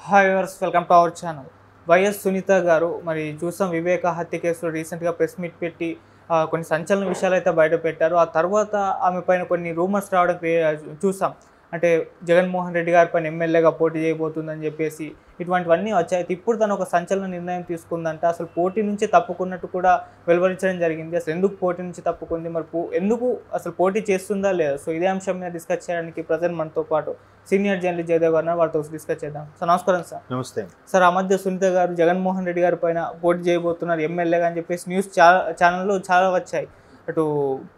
Hi viewers, welcome to our channel. YS Sunitha గారు మరి చూసాం వివేక హత్య కేసులో రీసెంట్గా ప్రెస్ మీట్ పెట్టి కొన్ని సంచలన విషయాలు అయితే బయట పెట్టారు. ఆ తర్వాత ఆమె పైన కొన్ని రూమర్స్ రావడం చూసాం. అంటే జగన్మోహన్ రెడ్డి గారి పైన ఎమ్మెల్యేగా పోటీ చేయబోతుందని చెప్పేసి ఇటువంటివన్నీ వచ్చాయి. అయితే ఇప్పుడు తను ఒక సంచలన నిర్ణయం తీసుకుందంటే అసలు పోటీ నుంచి తప్పుకున్నట్టు కూడా వెలువరించడం జరిగింది. అసలు ఎందుకు పోటీ నుంచి తప్పుకుంది, మరి ఎందుకు అసలు పోటీ చేస్తుందా లేదా? సో ఇదే అంశం మీద డిస్కస్ చేయడానికి ప్రజెంట్ మనతో పాటు సీనియర్ జర్నలిస్ట్ జయదేవ్ గారు వారితో డిస్కస్ చేద్దాం. సార్ నమస్కారం. సార్ నమస్తే సార్. ఆ మధ్య సునీత గారు జగన్మోహన్ రెడ్డి గారి పైన పోటీ చేయబోతున్నారు ఎమ్మెల్యేగా అని చెప్పేసి న్యూస్ ఛానల్లో చాలా వచ్చాయి. అటు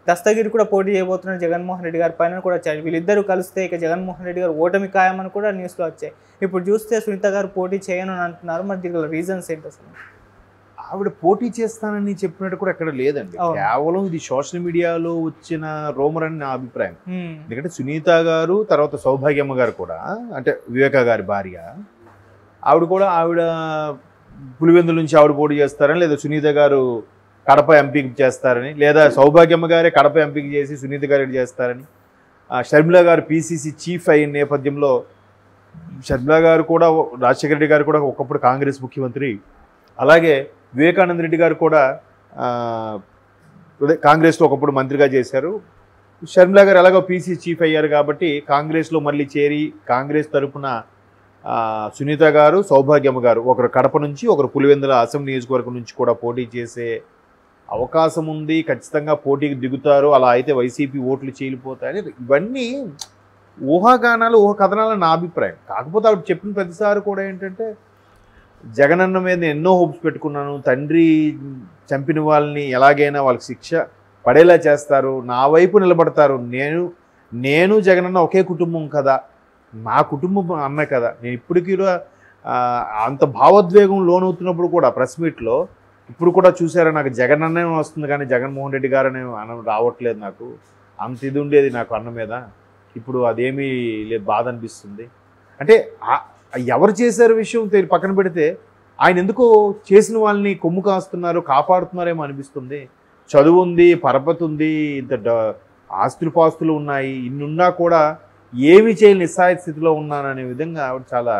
దస్తగిరి కూడా పోటీ చేయబోతున్నారు జగన్మోహన్ రెడ్డి గారి పైన కూడా వచ్చాయి. వీళ్ళిద్దరూ కలిస్తే ఇక జగన్మోహన్ రెడ్డి గారు ఓటమి ఖాయమని కూడా న్యూస్లో వచ్చాయి. ఇప్పుడు చూస్తే సునీత గారు పోటీ చేయను అని అంటున్నారు. మరి దీనికి రీజన్స్ ఏంటి అసలు? ఆవిడ పోటీ చేస్తానని చెప్పినట్టు కూడా ఎక్కడ లేదండి. కేవలం ఇది సోషల్ మీడియాలో వచ్చిన రూమర్ అని నా అభిప్రాయం. ఎందుకంటే సునీత గారు తర్వాత సౌభాగ్యమ్మ గారు కూడా, అంటే వివేక గారి భార్య, ఆవిడ పులివెందుల నుంచి ఆవిడ పోటీ చేస్తారని, లేదా సునీత గారు కడప ఎంపీకి చేస్తారని, లేదా సౌభాగ్యమ్మ గారే కడప ఎంపీకి చేసి సునీత గారు చేస్తారని, షర్మిల గారు పీసీసీ చీఫ్ అయిన నేపథ్యంలో షర్మిల గారు కూడా, రాజశేఖర రెడ్డి గారు కూడా ఒకప్పుడు కాంగ్రెస్ ముఖ్యమంత్రి, అలాగే వివేకానంద రెడ్డి గారు కూడా కాంగ్రెస్లో ఒకప్పుడు మంత్రిగా చేశారు. షర్మిల గారు ఎలాగో పీసీ చీఫ్ అయ్యారు కాబట్టి కాంగ్రెస్లో మళ్ళీ చేరి కాంగ్రెస్ తరఫున సునీత గారు, సౌభాగ్యమ్మ గారు ఒకరు కడప నుంచి, ఒకరు పులివెందుల అసెంబ్లీ నియోజకవర్గం నుంచి కూడా పోటీ చేసే అవకాశం ఉంది. ఖచ్చితంగా పోటీకి దిగుతారు. అలా అయితే వైసీపీ ఓట్లు చీలిపోతాయని ఇవన్నీ ఊహాగానాలు, ఊహాకథనాలు నా అభిప్రాయం. కాకపోతే ఆవిడ చెప్పిన ప్రతిసారి కూడా ఏంటంటే, జగనన్న మీద ఎన్నో హోప్స్ పెట్టుకున్నాను, తండ్రి చంపిన వాళ్ళని ఎలాగైనా వాళ్ళకి శిక్ష పడేలా చేస్తారు, నా వైపు నిలబడతారు, నేను జగనన్న ఒకే కుటుంబం కదా, నా కుటుంబం అన్న కదా. నేను ఇప్పటికీ అంత భావోద్వేగం లోనవుతున్నప్పుడు కూడా ప్రెస్ మీట్లో ఇప్పుడు కూడా చూసారా, నాకు జగనన్నే వస్తుంది కానీ జగన్మోహన్ రెడ్డి గారు అనే అన్నం రావట్లేదు. నాకు అంత ఇది ఉండేది నాకు అన్న మీద, ఇప్పుడు అదేమీ లేదు, బాధ అనిపిస్తుంది. అంటే ఎవరు చేశారు విషయం పక్కన పెడితే ఆయన ఎందుకో చేసిన వాళ్ళని కొమ్ము కాస్తున్నారు, కాపాడుతున్నారేమో అనిపిస్తుంది. చదువు ఉంది, పరపతి ఉంది, ఇంత ఆస్తులు పాస్తులు ఉన్నాయి, ఇన్నున్నా కూడా ఏమీ చేయని నిస్సాయ స్థితిలో ఉన్నాననే విధంగా ఆవిడ చాలా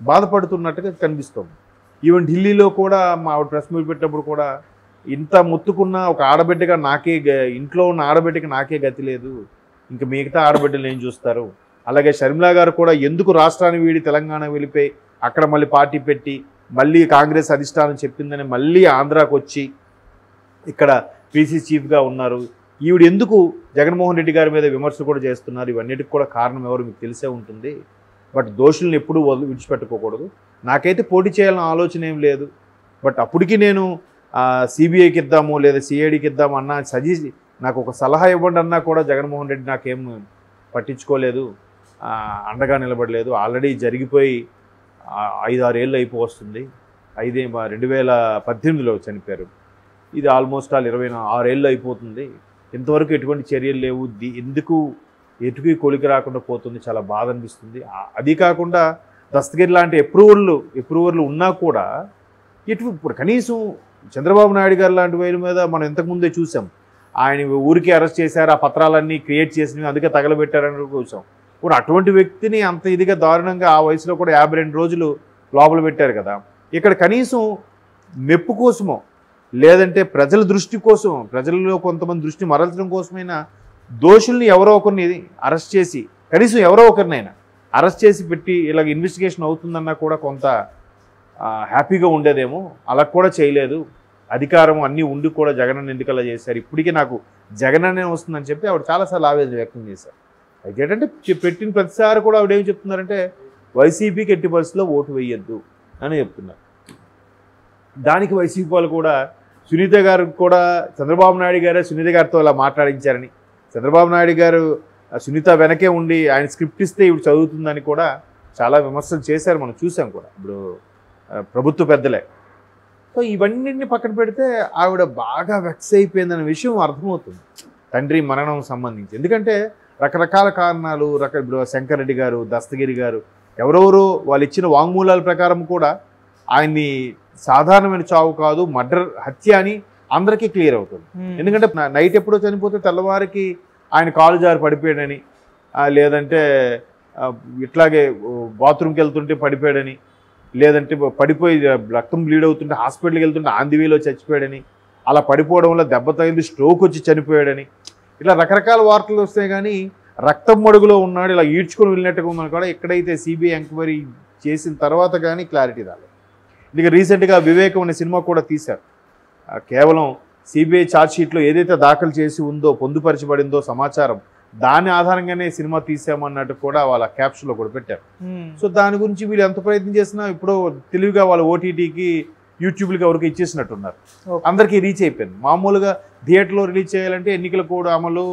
బాధపడుతున్నట్టుగా కనిపిస్తుంది. ఈవెన్ ఢిల్లీలో కూడా ఆవిడ ప్రెస్ మీట్ పెట్టినప్పుడు కూడా, ఇంత మొత్తుకున్న ఒక ఆడబిడ్డగా ఇంట్లో ఉన్న ఆడబిడ్డకి నాకే గతి లేదు, ఇంకా మిగతా ఆడబిడ్డలు ఏం చూస్తారు. అలాగే షర్మిల గారు కూడా ఎందుకు రాష్ట్రాన్ని వీడి తెలంగాణ వెళ్ళిపోయి అక్కడ మళ్ళీ పార్టీ పెట్టి మళ్ళీ కాంగ్రెస్ అధిష్టానం చెప్పిందని మళ్ళీ ఆంధ్రాకు వచ్చి ఇక్కడ పీసీ చీఫ్గా ఉన్నారు. ఈవిడ ఎందుకు జగన్మోహన్ రెడ్డి గారి మీద విమర్శలు కూడా చేస్తున్నారు. ఇవన్నిటికి కూడా కారణం ఎవరు మీకు తెలిసే ఉంటుంది. బట్ దోషులను ఎప్పుడూ విడిచిపెట్టుకోకూడదు. నాకైతే పోటీ చేయాలన్న ఆలోచన ఏం లేదు. బట్ అప్పటికి నేను సిబిఐకి ఇద్దాము లేదా సిఐడికి ఇద్దాము అన్నా, నాకు ఒక సలహా ఇవ్వండి అన్నా కూడా జగన్మోహన్ రెడ్డి నాకేం పట్టించుకోలేదు, అండగా నిలబడలేదు. ఆల్రెడీ జరిగిపోయి 5-6 ఏళ్ళు అయిపోతుంది. 2018లో చనిపోయారు. ఇది ఆల్మోస్ట్ 26 ఏళ్ళు అయిపోతుంది. ఇంతవరకు ఎటువంటి చర్యలు లేవు. ఎటుకి కొలికి రాకుండా పోతుంది. చాలా బాధ అనిపిస్తుంది. అది కాకుండా దస్తగిరి లాంటి అప్రూవర్లు ఉన్నా కూడా ఇప్పుడు కనీసం చంద్రబాబు నాయుడు గారు లాంటి వాళ్ళ మీద మనం ఇంతకుముందే చూసాం. ఆయన ఊరికి అరెస్ట్ చేశారు, ఆ పత్రాలన్నీ క్రియేట్ చేసినవి అందుకే తగలబెట్టారని చూసాం. ఇప్పుడు అటువంటి వ్యక్తిని అంత ఇదిగా దారుణంగా ఆ వయసులో కూడా 52 రోజులు లోపల పెట్టారు కదా. ఇక్కడ కనీసం మెప్పు కోసమో లేదంటే ప్రజల దృష్టి కోసం, ప్రజల్లో కొంతమంది దృష్టి మరల్చడం కోసమైనా దోషుల్ని ఎవరో ఒకరిని అరెస్ట్ చేసి, కనీసం ఎవరో ఒకరినైనా అరెస్ట్ చేసి పెట్టి ఇలాగ ఇన్వెస్టిగేషన్ అవుతుందన్నా కూడా కొంత హ్యాపీగా ఉండేదేమో. అలా కూడా చేయలేదు. అధికారం అన్నీ ఉండి కూడా జగనన్న ఎందుకలా చేశారు. ఇప్పటికీ నాకు జగనన్నే వస్తుందని చెప్పి ఆవిడ చాలాసార్లు ఆవేదన వ్యక్తం చేశారు. అయితే ఏంటంటే పెట్టిన ప్రతిసారి కూడా ఆవిడ ఏం చెప్తున్నారంటే, వైసీపీకి ఎట్టి పరిస్థితుల్లో ఓటు వేయొద్దు అని చెప్తున్నారు. దానికి వైసీపీ వాళ్ళు కూడా సునీత గారు కూడా చంద్రబాబు నాయుడు గారే సునీత గారితో అలా మాట్లాడించారని, చంద్రబాబు నాయుడు గారు సునీత వెనకే ఉండి ఆయన స్క్రిప్ట్ ఇస్తే ఇవి చదువుతుందని కూడా చాలా విమర్శలు చేశారు. మనం చూసాం కూడా ఇప్పుడు ప్రభుత్వ పెద్దలే. సో ఇవన్నింటిని పక్కన పెడితే ఆవిడ బాగా వెక్స్ అయిపోయిందనే విషయం అర్థమవుతుంది తండ్రి మరణం సంబంధించి. ఎందుకంటే రకరకాల కారణాలు, ఇప్పుడు శంకర్ రెడ్డి గారు, దస్తగిరి గారు ఎవరెవరో వాళ్ళు ఇచ్చిన వాంగ్మూలాల ప్రకారం కూడా ఆయన్ని సాధారణమైన చావు కాదు, మర్డర్, హత్య అని అందరికీ క్లియర్ అవుతుంది. ఎందుకంటే నైట్ ఎప్పుడో చనిపోతే తెల్లవారికి ఆయన కాలు జారి పడిపోయాడని, లేదంటే ఇట్లాగే బాత్రూమ్కి వెళ్తుంటే పడిపోయాడని లేదంటే పడిపోయి రక్తం బ్లీడ్ అవుతుంటే హాస్పిటల్కి వెళ్తుంటే ఆందివేలో చచ్చిపోయాడని, అలా పడిపోవడం వల్ల దెబ్బ తగిలి స్ట్రోక్ వచ్చి చనిపోయాడని, ఇట్లా రకరకాల వార్తలు వస్తాయి. కానీ రక్తం మడుగులో ఉన్నాడు ఇలా ఈడ్చుకొని వెళ్ళినట్టుగా ఉందని కూడా ఎక్కడైతే సిబిఐ ఎంక్వైరీ చేసిన తర్వాత కానీ క్లారిటీ రాలేదు. ఇక రీసెంట్గా వివేకం అనే సినిమా కూడా తీశారు. కేవలం సిబిఐ ఛార్జ్షీట్లో ఏదైతే దాఖలు చేసి ఉందో, పొందుపరచబడిందో సమాచారం, దాని ఆధారంగానే సినిమా తీసామన్నట్టు కూడా వాళ్ళ క్యాప్షన్లో కూడా పెట్టారు. సో దాని గురించి వీళ్ళు ఎంత ప్రయత్నం చేసినా ఇప్పుడు తెలివిగా వాళ్ళ ఓటీటీకి, యూట్యూబ్లకి ఎవరికి ఇచ్చేసినట్టున్నారు. అందరికీ రీచ్ అయిపోయింది. మామూలుగా థియేటర్లో రిలీజ్ చేయాలంటే ఎన్నికల కోడ్ అమలు,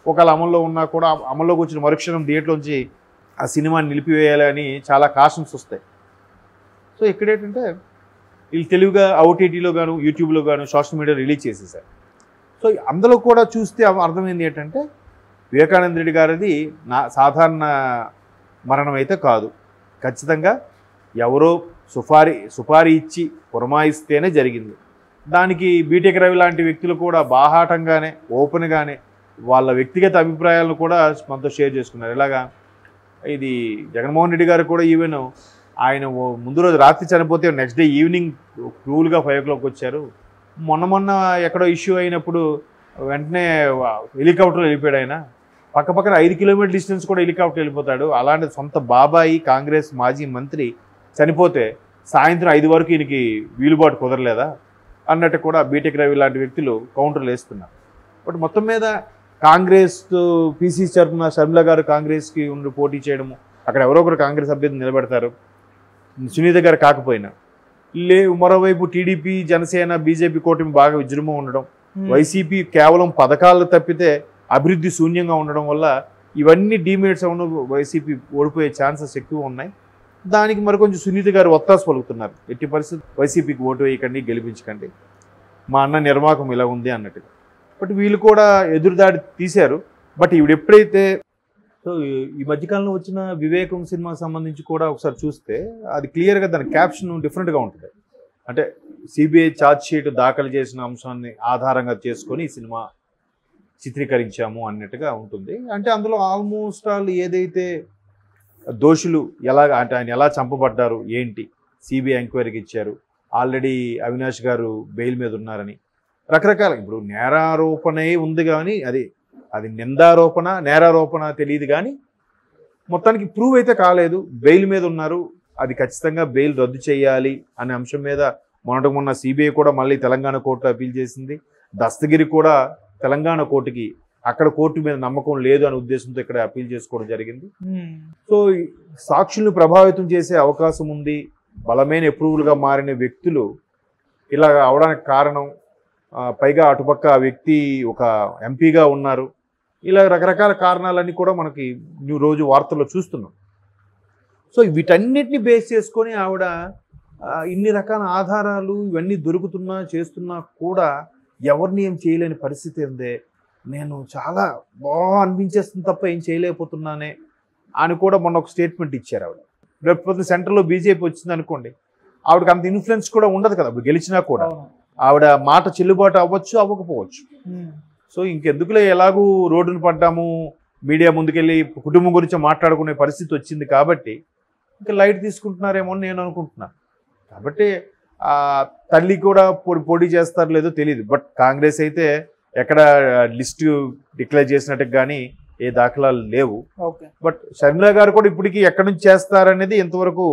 ఒకవేళ అమల్లో ఉన్నా కూడా అమల్లోకి వచ్చిన మరుక్షణం థియేటర్లోంచి ఆ సినిమాని నిలిపివేయాలని చాలా కాషన్స్ వస్తాయి. సో ఇక్కడ ఏంటంటే వీళ్ళు తెలివిగా ఓటీటీలో గాను, యూట్యూబ్లో గాను, సోషల్ మీడియా రిలీజ్ చేసేసారు. సో అందులో కూడా చూస్తే అర్థమైంది ఏంటంటే వివేకానంద రెడ్డి గారిది సాధారణ మరణం అయితే కాదు. ఖచ్చితంగా ఎవరో సుపారీ ఇచ్చి పురమాయిస్తేనే జరిగింది. దానికి బీటెక్ రవి లాంటి వ్యక్తులు కూడా బాహాటంగానే, ఓపెన్గానే వాళ్ళ వ్యక్తిగత అభిప్రాయాలను కూడా మనతో షేర్ చేసుకున్నారు. ఇలాగా ఇది జగన్మోహన్ రెడ్డి గారు కూడా ఈవెన్ ఆయన ముందు రోజు రాత్రి చనిపోతే నెక్స్ట్ డే ఈవినింగ్ క్రూల్గా 5 o'clock వచ్చారు. మొన్న ఎక్కడో ఇష్యూ అయినప్పుడు వెంటనే హెలికాప్టర్లో వెళ్ళిపోయాడు. ఆయన పక్కపక్కన 5 kilometer డిస్టెన్స్ కూడా హెలికాప్టర్ వెళ్ళిపోతాడు. అలాంటి సొంత బాబాయి కాంగ్రెస్ మాజీ మంత్రి చనిపోతే సాయంత్రం 5 వరకు ఈయనకి వీలుబాటు కుదరలేదా అన్నట్టు కూడా బీటెక్ రవి లాంటి వ్యక్తులు కౌంటర్లు వేస్తున్నారు. బట్ మొత్తం మీద కాంగ్రెస్ పీసీసీ తరఫున షర్మిల గారు కాంగ్రెస్కి ఉండి పోటీ చేయడము, అక్కడ ఎవరో ఒకరు కాంగ్రెస్ అభ్యర్థి నిలబెడతారు, సునీత గారు కాకపోయినా. మరోవైపు టీడీపీ, జనసేన, బీజేపీ కూటమి బాగా విజృంభం ఉండడం, వైసీపీ కేవలం పథకాలు తప్పితే అభివృద్ధి శూన్యంగా ఉండడం వల్ల ఇవన్నీ డిమెరిట్స్ అవును, వైసీపీ ఓడిపోయే ఛాన్సెస్ ఎక్కువ ఉన్నాయి. దానికి మరికొంచెం సునీత గారు ఒత్తాసు పలుకుతున్నారు. ఎట్టి పరిస్థితి వైసీపీకి ఓటు వేయకండి, గెలిపించకండి, మా అన్న నిర్వాహకం ఇలా ఉంది అన్నట్టుగా. బట్ వీళ్ళు కూడా ఎదురుదాడి తీశారు. బట్ ఇవి ఎప్పుడైతే సో ఈ మధ్యకాలంలో వచ్చిన వివేకం సినిమాకి సంబంధించి కూడా ఒకసారి చూస్తే అది క్లియర్గా దాని క్యాప్షన్ డిఫరెంట్గా ఉంటుంది. అంటే సిబిఐ ఛార్జ్షీట్ దాఖలు చేసిన అంశాన్ని ఆధారంగా చేసుకొని ఈ సినిమా చిత్రీకరించాము అన్నట్టుగా ఉంటుంది. అంటే అందులో ఆల్మోస్ట్ ఆల్ ఏదైతే దోషులు అంటే ఆయన ఎలా చంపబడ్డారు, ఏంటి, సిబిఐ ఎంక్వైరీకి ఇచ్చారు, ఆల్రెడీ అవినాష్ గారు బెయిల్ మీద ఉన్నారని రకరకాల, ఇప్పుడు నేరారోపణే ఉంది కానీ అది నిందారోపణ నేరారోపణ తెలియదు కానీ మొత్తానికి ప్రూవ్ అయితే కాలేదు, బెయిల్ మీద ఉన్నారు, అది ఖచ్చితంగా బెయిల్ రద్దు చేయాలి అనే అంశం మీద మొన్న సిబిఐ కూడా మళ్ళీ తెలంగాణ కోర్టులో అప్పీల్ చేసింది. దస్తగిరి కూడా తెలంగాణ కోర్టుకి, అక్కడ కోర్టు మీద నమ్మకం లేదు అనే ఉద్దేశంతో ఇక్కడ అప్పీల్ చేసుకోవడం జరిగింది. సో సాక్షులను ప్రభావితం చేసే అవకాశం ఉంది, బలమైన అప్రూవల్గా మారిన వ్యక్తులు ఇలా అవడానికి కారణం, పైగా అటుపక్క ఆ వ్యక్తి ఒక ఎంపీగా ఉన్నారు, ఇలా రకరకాల కారణాలన్నీ కూడా మనకి రోజు వార్తల్లో చూస్తున్నాం. సో వీటన్నిటిని బేస్ చేసుకొని ఆవిడ ఇన్ని రకాల ఆధారాలు ఇవన్నీ దొరుకుతున్నా చేస్తున్నా కూడా ఎవరిని ఏం చేయలేని పరిస్థితి ఉందే, నేను చాలా బాగా అనిపించేస్తుంది తప్ప ఏం చేయలేకపోతున్నానే అని కూడా మొన్న ఒక స్టేట్మెంట్ ఇచ్చారు ఆవిడ. రేపు సెంటర్లో బీజేపీ వచ్చింది అనుకోండి, ఆవిడకి అంత ఇన్ఫ్లుయెన్స్ కూడా ఉండదు కదా, ఇప్పుడు గెలిచినా కూడా ఆవిడ మాట చెల్లుబాటు అవ్వచ్చు అవ్వకపోవచ్చు. సో ఇంకెందుకులే, ఎలాగూ రోడ్డును పడ్డాము, మీడియా ముందుకెళ్ళి కుటుంబం గురించి మాట్లాడుకునే పరిస్థితి వచ్చింది కాబట్టి ఇంకా లైట్ తీసుకుంటున్నారేమో అని నేను అనుకుంటున్నాను. కాబట్టి తల్లి కూడా పోటీ చేస్తారో లేదో తెలియదు. బట్ కాంగ్రెస్ అయితే ఎక్కడ లిస్టు డిక్లేర్ చేసినట్టు కానీ ఏ దాఖలాలు లేవు. బట్ షర్మిల గారు కూడా ఇప్పటికీ ఎక్కడి నుంచి చేస్తారనేది ఇంతవరకు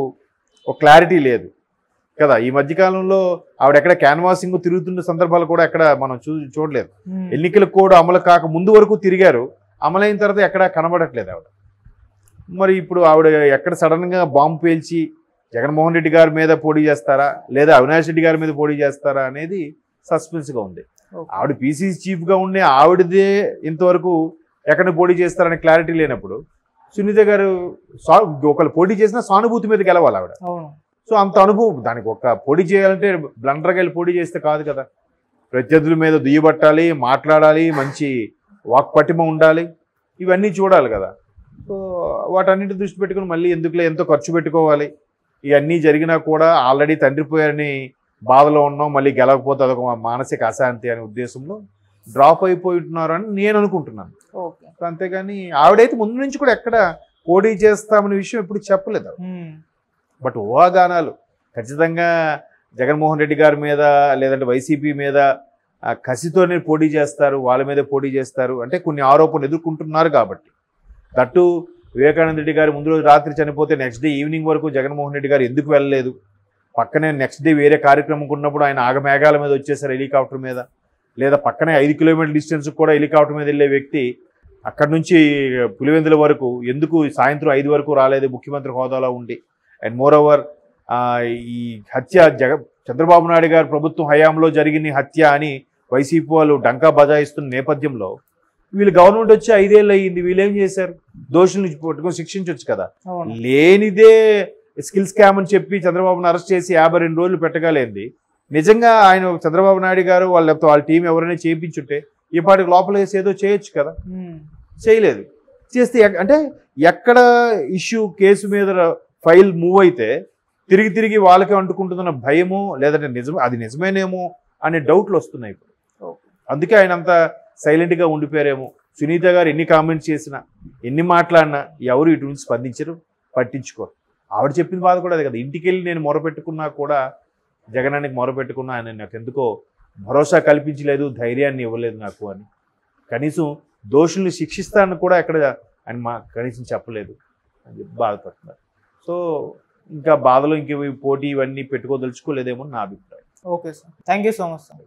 ఒక క్లారిటీ లేదు కదా. ఈ మధ్యకాలంలో ఆవిడ ఎక్కడ క్యాన్వాసింగ్ తిరుగుతున్న సందర్భాలు కూడా ఎక్కడ మనం చూడలేదు. ఎన్నికల కోడ్ అమలు కాక ముందు వరకు తిరిగారు, అమలైన తర్వాత ఎక్కడ కనబడట్లేదు ఆవిడ. మరి ఇప్పుడు ఆవిడ ఎక్కడ సడన్గా బాంబు పేల్చి జగన్మోహన్ రెడ్డి గారి మీద పోటీ చేస్తారా లేదా అవినాష్ రెడ్డి గారి మీద పోటీ చేస్తారా అనేది సస్పెన్స్గా ఉంది. ఆవిడ పీసీసీ చీఫ్గా ఉండే ఆవిడదే ఇంతవరకు ఎక్కడ పోటీ చేస్తారనే క్లారిటీ లేనప్పుడు సునీత గారు ఒకళ్ళు పోటీ చేసినా సానుభూతి మీద గెలవాలి ఆవిడ. సో అంత అనుభవం దానికి, ఒక పోటీ చేయాలంటే బ్లండర్గా వెళ్ళి పోటీ చేస్తే కాదు కదా, ప్రత్యర్థుల మీద దుయ్యబట్టాలి, మాట్లాడాలి, మంచి వాక్పటిమ ఉండాలి, ఇవన్నీ చూడాలి కదా. సో వాటన్నిటి దృష్టి పెట్టుకుని మళ్ళీ ఎందుకులే ఎంతో ఖర్చు పెట్టుకోవాలి, ఇవన్నీ జరిగినా కూడా ఆల్రెడీ తండ్రి పోయారని బాధలో ఉన్నాం, మళ్ళీ గెలవకపోతే అదొక మానసిక అశాంతి అనే ఉద్దేశంలో డ్రాప్ అయిపోతున్నారు అని నేను అనుకుంటున్నాను. అంతేగాని ఆవిడైతే ముందు నుంచి కూడా ఎక్కడ పోటీ చేస్తామనే విషయం ఎప్పుడు చెప్పలేదు. బట్ ఊహాగానాలు ఖచ్చితంగా జగన్మోహన్ రెడ్డి గారి మీద లేదంటే వైసీపీ మీద కసితోనే పోటీ చేస్తారు, వాళ్ళ మీదే పోటీ చేస్తారు. అంటే కొన్ని ఆరోపణలు ఎదుర్కొంటున్నారు కాబట్టి. దట్టు వివేకానంద రెడ్డి గారు ముందు రోజు రాత్రి చనిపోతే నెక్స్ట్ డే ఈవినింగ్ వరకు జగన్మోహన్ రెడ్డి గారు ఎందుకు వెళ్ళలేదు? పక్కనే నెక్స్ట్ డే వేరే కార్యక్రమం ఉన్నప్పుడు ఆయన ఆగమేఘాల మీద వచ్చేసారు హెలికాప్టర్ మీద. లేదా పక్కనే 5 కిలోమీటర్ల డిస్టెన్స్ కూడా హెలికాప్టర్ మీద వెళ్ళే వ్యక్తి అక్కడి నుంచి పులివెందుల వరకు ఎందుకు సాయంత్రం 5 వరకు రాలేదు ముఖ్యమంత్రి హోదాలో ఉండి? అండ్ మోర్ ఓవర్ ఈ హత్య చంద్రబాబు నాయుడు గారు ప్రభుత్వం హయాంలో జరిగిన హత్య అని వైసీపీ వాళ్ళు డంకా బజాయిస్తున్న నేపథ్యంలో వీళ్ళు గవర్నమెంట్ వచ్చి 5 ఏళ్ళు అయ్యింది, వీళ్ళు ఏం చేశారు? దోషుల్ని పట్టుకొని శిక్షించవచ్చు కదా. లేనిదే స్కిల్ స్కామ్ అని చెప్పి చంద్రబాబును అరెస్ట్ చేసి 52 రోజులు పెట్టగలేంది. నిజంగా ఆయన చంద్రబాబు నాయుడు గారు వాళ్ళ టీం ఎవరైనా చేయించుంటే ఈ పాటికి లోపల వేసి ఏదో చేయొచ్చు కదా. చేయలేదు. చేస్తే అంటే ఎక్కడ ఇష్యూ కేసు మీద ఫైల్ మూవ్ అయితే తిరిగి వాళ్ళకే అంటుకుంటుందన్న భయమో లేదంటే అది నిజమేనేమో అనే డౌట్లు వస్తున్నాయి ఇప్పుడు. అందుకే ఆయన అంత సైలెంట్గా ఉండిపోయారేమో. సునీత గారు ఎన్ని కామెంట్స్ చేసినా ఎన్ని మాట్లాడినా ఎవరు ఇటు నుంచి స్పందించరు, పట్టించుకోరు. ఆవిడ చెప్పిన బాధ కూడా అదే కదా. ఇంటికి వెళ్ళి నేను మొరపెట్టుకున్నా కూడా జగనానికి మొరపెట్టుకున్నా ఆయన నాకు ఎందుకో భరోసా కల్పించలేదు, ధైర్యాన్ని ఇవ్వలేదు నాకు అని. కనీసం దోషుల్ని శిక్షిస్తానని కూడా ఎక్కడ ఆయన కనీసం చెప్పలేదు అని బాధపడుతున్నారు. సో ఇంకా బాధలో ఇంక పోటీ ఇవన్నీ పెట్టుకోదలుచుకోలేదేమో నా అభిప్రాయం. Okay sir, thank you so much sir.